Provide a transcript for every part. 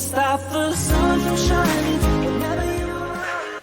stop the sun from shining whenever you're around.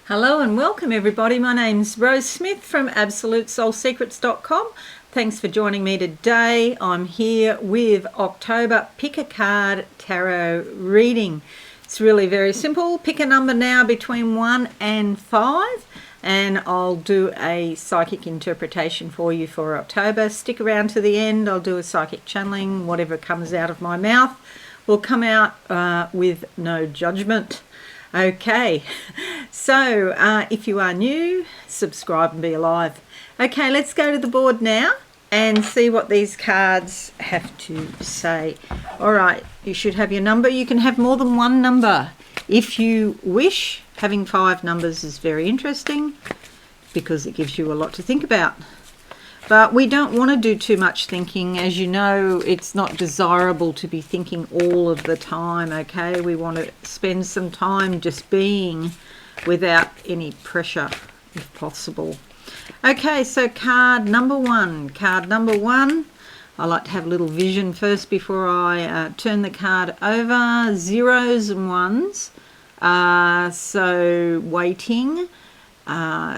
Hello and welcome everybody. My name's Rose Smith from AbsoluteSoulSecrets.com. Thanks for joining me today. I'm here with October Pick a Card Tarot reading. It's really very simple. Pick a number now between 1 and 5 and I'll do a psychic interpretation for you for October. Stick around to the end. I'll do a psychic channeling. Whatever comes out of my mouth will come out with no judgment. Okay, so if you are new, subscribe and be alive. Okay, let's go to the board now and see what these cards have to say. All right, you should have your number. You can have more than one number if you wish. Having 5 numbers is very interesting because it gives you a lot to think about. But we don't want to do too much thinking. As you know, it's not desirable to be thinking all of the time, okay? We want to spend some time just being without any pressure, if possible. Okay, so card number 1. Card number 1. I like to have a little vision first before I turn the card over. Zeros and ones. So waiting.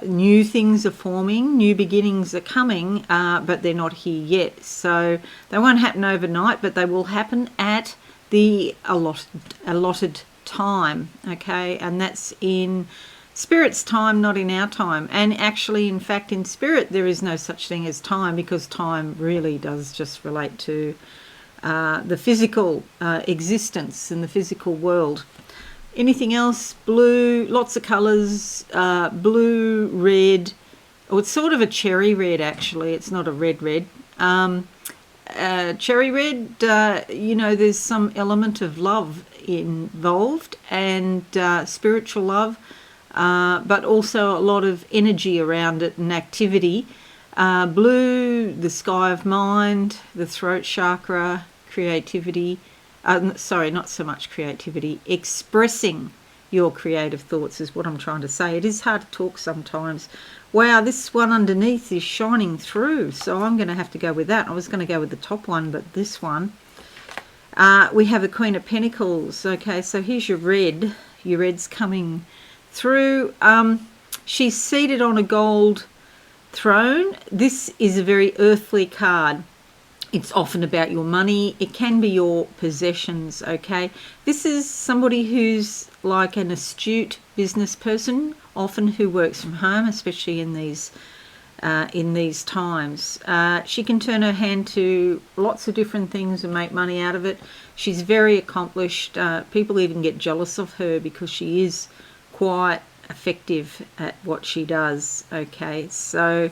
New things are forming, new beginnings are coming, but they're not here yet. So they won't happen overnight, but they will happen at the allotted time, okay? And that's in Spirit's time, not in our time. And actually, in fact, in Spirit, there is no such thing as time, because time really does just relate to the physical existence in the physical world. Anything else? Blue, lots of colours, blue, red. Oh, it's sort of a cherry red, actually. It's not a red. Cherry red, you know, there's some element of love involved and spiritual love, but also a lot of energy around it and activity. Blue, the sky of mind, the throat chakra, creativity. Sorry, not so much creativity. Expressing your creative thoughts is what I'm trying to say. It is hard to talk sometimes. Wow, this one underneath is shining through, so I'm going to have to go with that. I was going to go with the top one, but this one. We have the Queen of Pentacles. Okay, so here's your red. Your red's coming through. She's seated on a gold throne. This is a very earthly card. It's often about your money. It can be your possessions, okay? This is somebody who's like an astute business person, often who works from home, especially in these times. She can turn her hand to lots of different things and make money out of it. She's very accomplished. People even get jealous of her because she is quite effective at what she does, okay? So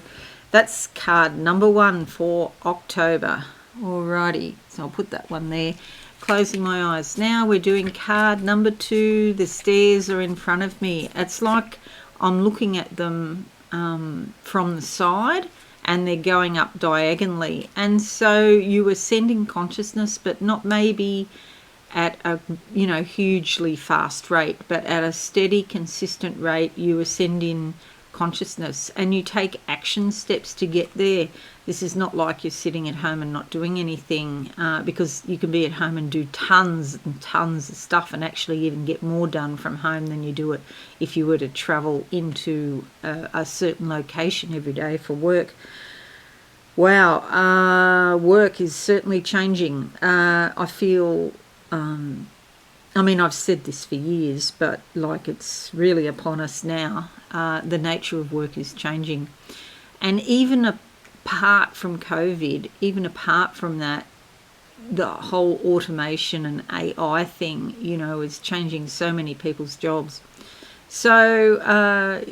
that's card number 1 for October. Alrighty, so I'll put that one there. Closing my eyes. Now we're doing card number 2. The stairs are in front of me. It's like I'm looking at them from the side and they're going up diagonally. And so you ascend in consciousness, but not maybe at a hugely fast rate, but at a steady, consistent rate. You ascend in consciousness and you take action steps to get there. This is not like you're sitting at home and not doing anything, because you can be at home and do tons and tons of stuff and actually even get more done from home than you do it if you were to travel into a certain location every day for work. Wow, work is certainly changing. I feel I've said this for years, but like it's really upon us now. The nature of work is changing. And even apart from COVID, even apart from that, the whole automation and AI thing, is changing so many people's jobs. So,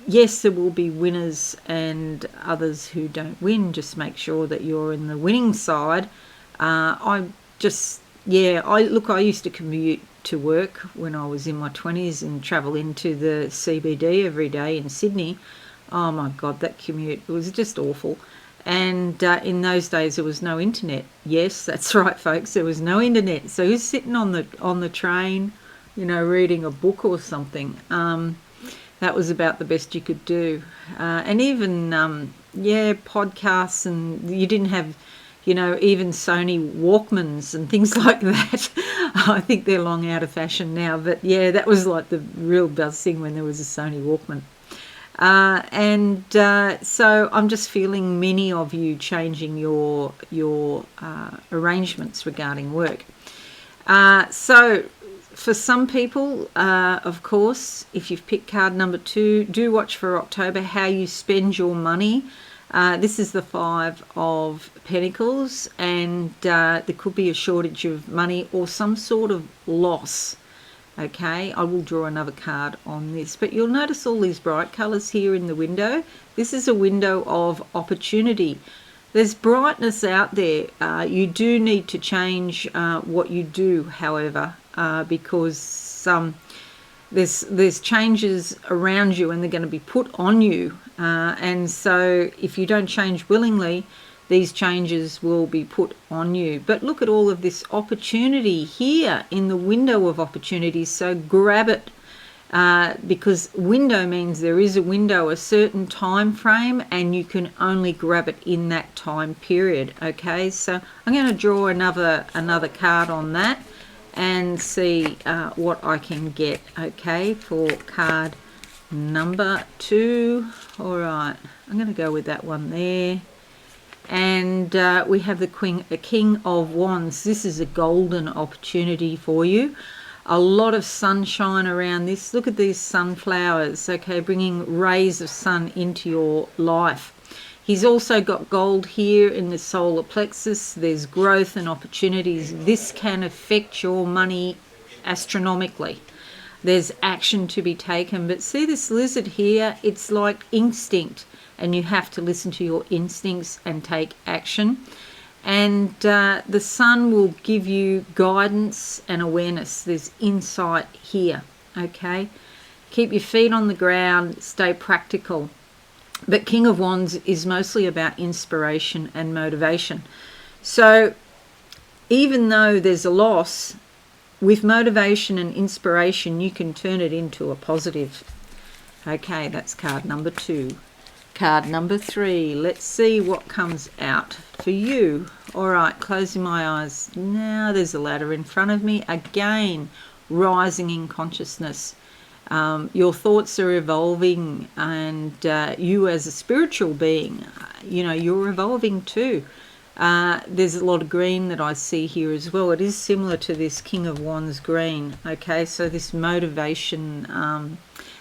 yes, there will be winners and others who don't win. Just make sure that you're in the winning side. I used to commute to work when I was in my 20s and travel into the CBD every day in Sydney. Oh my God, that commute, it was just awful. And in those days there was no internet. Yes, that's right, folks, there was no internet. So you're sitting on the train, reading a book or something. That was about the best you could do. And even podcasts, and you didn't have even Sony Walkmans and things like that. I think they're long out of fashion now, but yeah, that was like the real buzz thing when there was a Sony Walkman. So I'm just feeling many of you changing your arrangements regarding work. So for some people, of course, if you've picked card number 2, do watch for October how you spend your money. This is the 5 of Pentacles, and there could be a shortage of money or some sort of loss. Okay, I will draw another card on this, but you'll notice all these bright colours here in the window. This is a window of opportunity. There's brightness out there. You do need to change what you do, however, because there's changes around you and they're going to be put on you. And so if you don't change willingly, these changes will be put on you. But look at all of this opportunity here in the window of opportunity. So grab it, because window means there is a window, a certain time frame, and you can only grab it in that time period. Okay, so I'm going to draw another card on that and see what I can get. Okay, for card number 2. All right, I'm going to go with that one there. And we have the King of Wands. This is a golden opportunity for you. A lot of sunshine around this. Look at these sunflowers, okay, bringing rays of sun into your life. He's also got gold here in the solar plexus. There's growth and opportunities. This can affect your money astronomically. There's action to be taken. But see this lizard here? It's like instinct. And you have to listen to your instincts and take action. And the sun will give you guidance and awareness. There's insight here, okay? Keep your feet on the ground, stay practical. But King of Wands is mostly about inspiration and motivation. So even though there's a loss, with motivation and inspiration, you can turn it into a positive. Okay, that's card number 2. Card number 3. Let's see what comes out for you. All right, closing my eyes. Now there's a ladder in front of me. Again, rising in consciousness. Your thoughts are evolving, and you as a spiritual being, you're evolving too. There's a lot of green that I see here as well. It is similar to this King of Wands green. Okay, so this motivation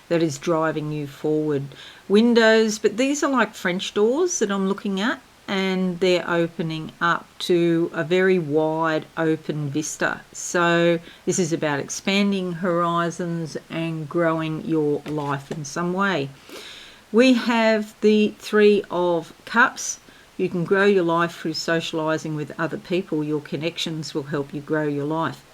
that is driving you forward. Windows, but these are like French doors that I'm looking at, and they're opening up to a very wide open vista. So this is about expanding horizons and growing your life in some way. We have the 3 of Cups. You can grow your life through socializing with other people. Your connections will help you grow your life.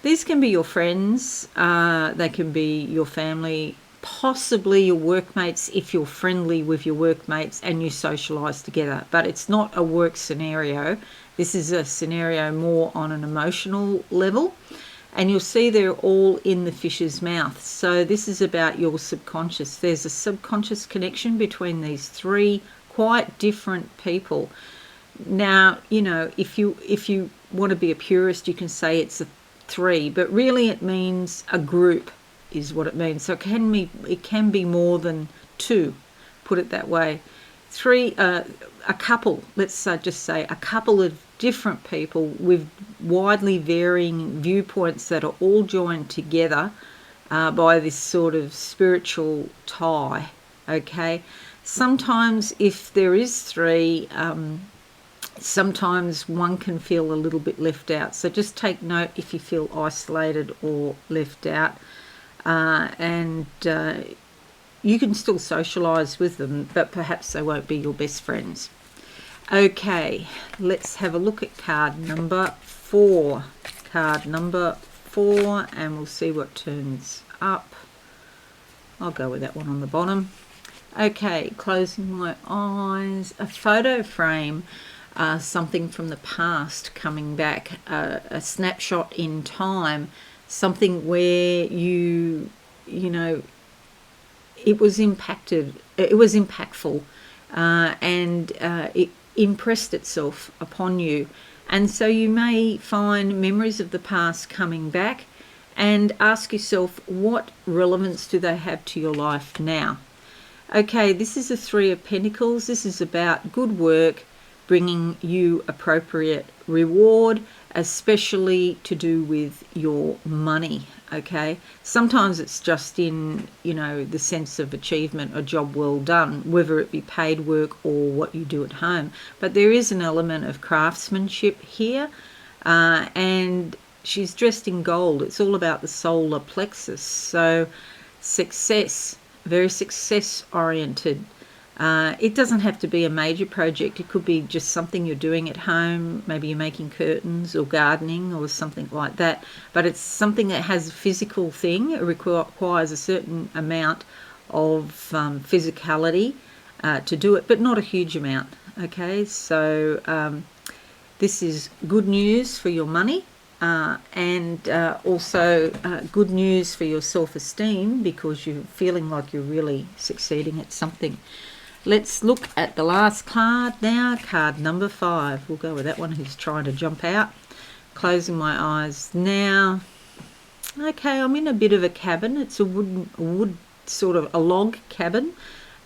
These can be your friends, they can be your family, possibly your workmates if you're friendly with your workmates and you socialize together. But it's not a work scenario. This is a scenario more on an emotional level. And you'll see they're all in the fish's mouth. So this is about your subconscious. There's a subconscious connection between these 3 quite different people. Now, if you want to be a purist, you can say it's a 3, but really it means a group is what it means. So it can be more than 2, put it that way. 3, a couple, let's just say a couple of different people with widely varying viewpoints that are all joined together by this sort of spiritual tie, okay? Sometimes if there is 3, sometimes one can feel a little bit left out. So just take note if you feel isolated or left out. You can still socialise with them, but perhaps they won't be your best friends. Okay, let's have a look at card number 4. Card number 4, and we'll see what turns up. I'll go with that one on the bottom. Okay, closing my eyes. A photo frame, something from the past coming back, a snapshot in time. Something where it was impactful, and it impressed itself upon you. And so you may find memories of the past coming back, and ask yourself, what relevance do they have to your life now? Okay, this is the Three of Pentacles. This is about good work bringing you appropriate reward, especially to do with your money. Okay, sometimes it's just in, the sense of achievement, a job well done, whether it be paid work or what you do at home. But there is an element of craftsmanship here, and she's dressed in gold. It's all about the solar plexus. So success, very success oriented. It doesn't have to be a major project. It could be just something you're doing at home. Maybe you're making curtains or gardening or something like that. But it's something that has a physical thing. It requires a certain amount of physicality to do it, but not a huge amount. Okay, so this is good news for your money. And also good news for your self-esteem, because you're feeling like you're really succeeding at something. Let's look at the last card now, card number 5. We'll go with that one who's trying to jump out. Closing my eyes now. Okay, I'm in a bit of a cabin. It's a wood sort of a log cabin,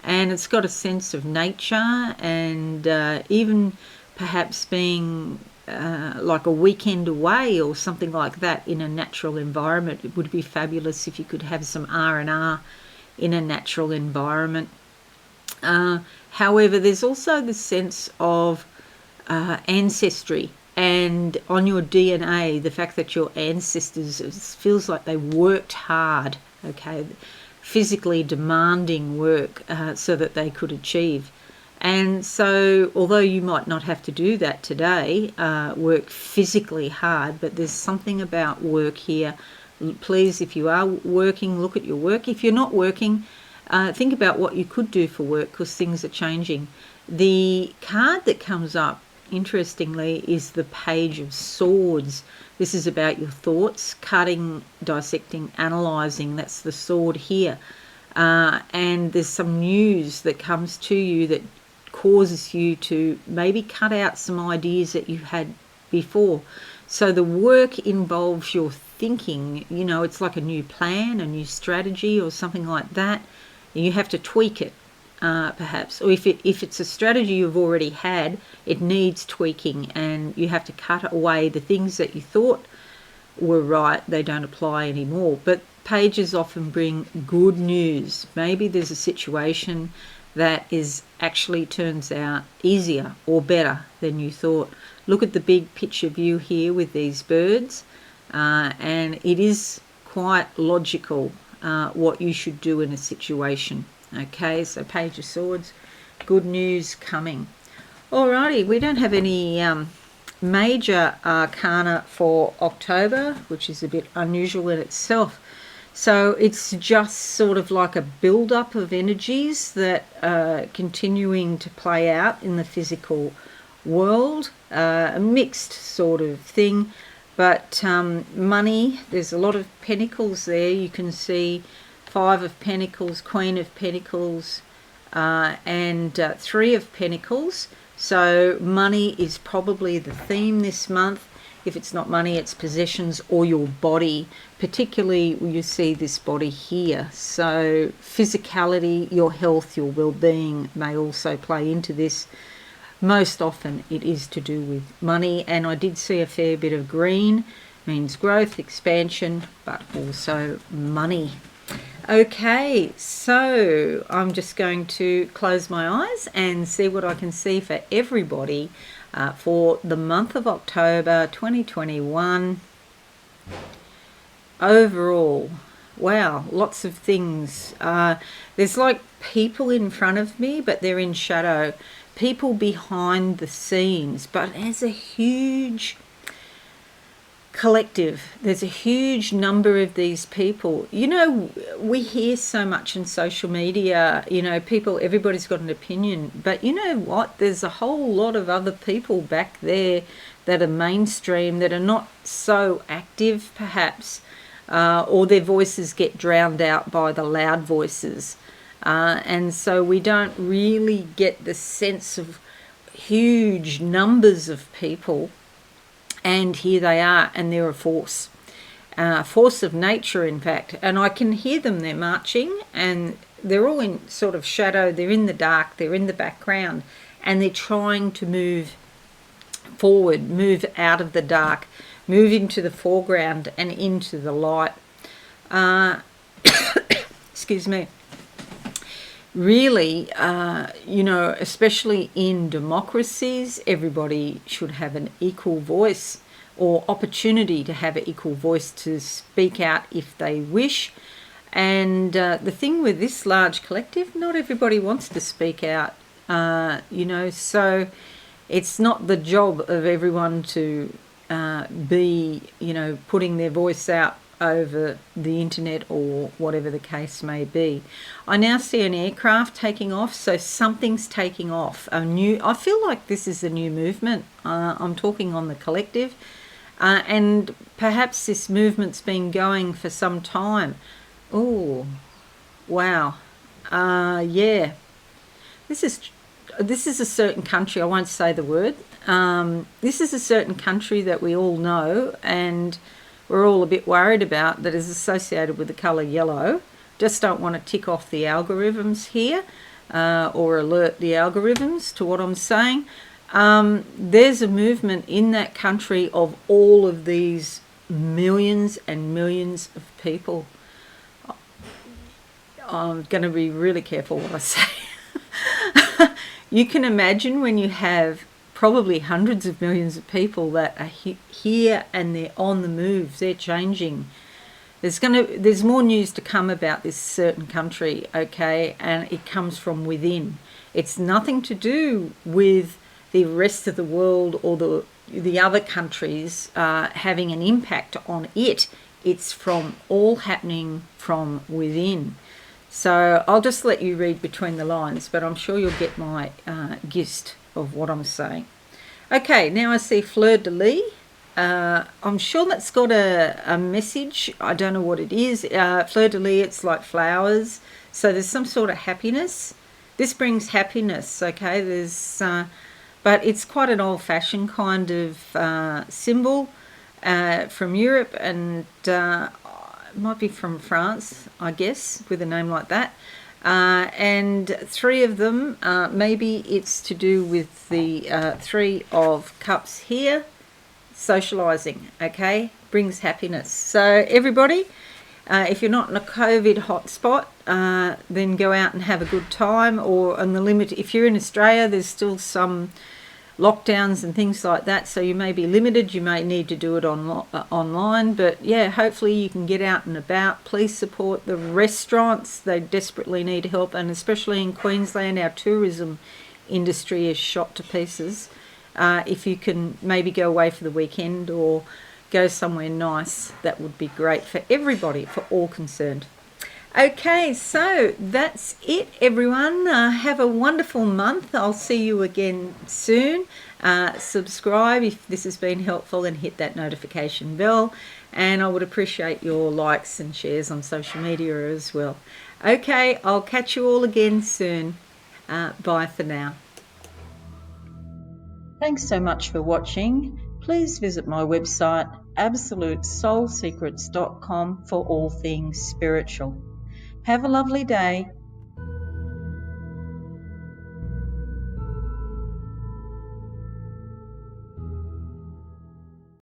and it's got a sense of nature, and even perhaps being like a weekend away or something like that in a natural environment. It would be fabulous if you could have some R&R in a natural environment. However, there's also the sense of ancestry, and on your DNA, the fact that your ancestors, it feels like they worked hard, okay, physically demanding work so that they could achieve. And so, although you might not have to do that today, work physically hard, but there's something about work here. Please, if you are working, look at your work. If you're not working, think about what you could do for work, because things are changing. The card that comes up, interestingly, is the Page of Swords. This is about your thoughts, cutting, dissecting, analysing. That's the sword here. And there's some news that comes to you that causes you to maybe cut out some ideas that you had before. So the work involves your thinking. It's like a new plan, a new strategy or something like that. And you have to tweak it, perhaps. Or if it's a strategy you've already had, it needs tweaking, and you have to cut away the things that you thought were right. They don't apply anymore. But pages often bring good news. Maybe there's a situation that actually turns out easier or better than you thought. Look at the big picture view here with these birds, and it is quite logical what you should do in a situation. Okay, so Page of Swords, good news coming. Alrighty, we don't have any major arcana for October, which is a bit unusual in itself. So it's just sort of like a build-up of energies that are continuing to play out in the physical world, a mixed sort of thing. But money, there's a lot of pentacles there. You can see 5 of Pentacles, Queen of Pentacles, and 3 of Pentacles. So money is probably the theme this month. If it's not money, it's possessions or your body. Particularly, you see this body here. So physicality, your health, your well-being may also play into this. Most often it is to do with money, and I did see a fair bit of green, means growth, expansion, but also money. Okay, so I'm just going to close my eyes and see what I can see for everybody for the month of October 2021. Overall, wow, lots of things. There's like people in front of me, but they're in shadow. People behind the scenes, but as a huge collective, there's a huge number of these people. We hear so much in social media, everybody's got an opinion, but you know what, there's a whole lot of other people back there that are mainstream, that are not so active perhaps, or their voices get drowned out by the loud voices, and so we don't really get the sense of huge numbers of people And here they are, and they're a force of nature, in fact. And I can hear them, they're marching, and they're all in sort of shadow, they're in the dark, they're in the background, and they're trying to move forward, move out of the dark, move into the foreground and into the light. Excuse me. Really, especially in democracies, everybody should have an equal voice or opportunity to have an equal voice to speak out if they wish. And the thing with this large collective, not everybody wants to speak out, so it's not the job of everyone to be, putting their voice out over the internet or whatever the case may be. I now see an aircraft taking off, so something's taking off. I feel like this is a new movement. I'm talking on the collective, and perhaps this movement's been going for some time. Oh, wow. Yeah. This is a certain country. I won't say the word. This is a certain country that we all know and we're all a bit worried about, that is associated with the colour yellow. Just don't want to tick off the algorithms here or alert the algorithms to what I'm saying. There's a movement in that country of all of these millions and millions of people. I'm going to be really careful what I say. You can imagine when you have probably hundreds of millions of people that are here and they're on the move, they're changing. There's more news to come about this certain country, okay, and it comes from within. It's nothing to do with the rest of the world or the other countries having an impact on it. It's all happening from within. So I'll just let you read between the lines, but I'm sure you'll get my gist of what I'm saying. Okay, now I see Fleur de Lis. I'm sure that's got a message. I don't know what it is. Fleur de Lis, it's like flowers. So there's some sort of happiness. This brings happiness, okay? But it's quite an old-fashioned kind of symbol from Europe, and might be from France, I guess, with a name like that. And three of them, maybe it's to do with the Three of Cups here. Socialising, okay, brings happiness. So everybody, if you're not in a COVID hotspot, then go out and have a good time. Or on the limit, if you're in Australia, there's still some lockdowns and things like that, so you may be limited. You may need to do it online, but yeah, hopefully you can get out and about. Please support the restaurants. They desperately need help, and especially in Queensland, our tourism industry is shot to pieces. If you can maybe go away for the weekend or go somewhere nice, that would be great for everybody, for all concerned. Okay, so that's it, everyone. Have a wonderful month. I'll see you again soon. Subscribe if this has been helpful and hit that notification bell. And I would appreciate your likes and shares on social media as well. Okay, I'll catch you all again soon. Bye for now. Thanks so much for watching. Please visit my website, absolutesoulsecrets.com, for all things spiritual. Have a lovely day.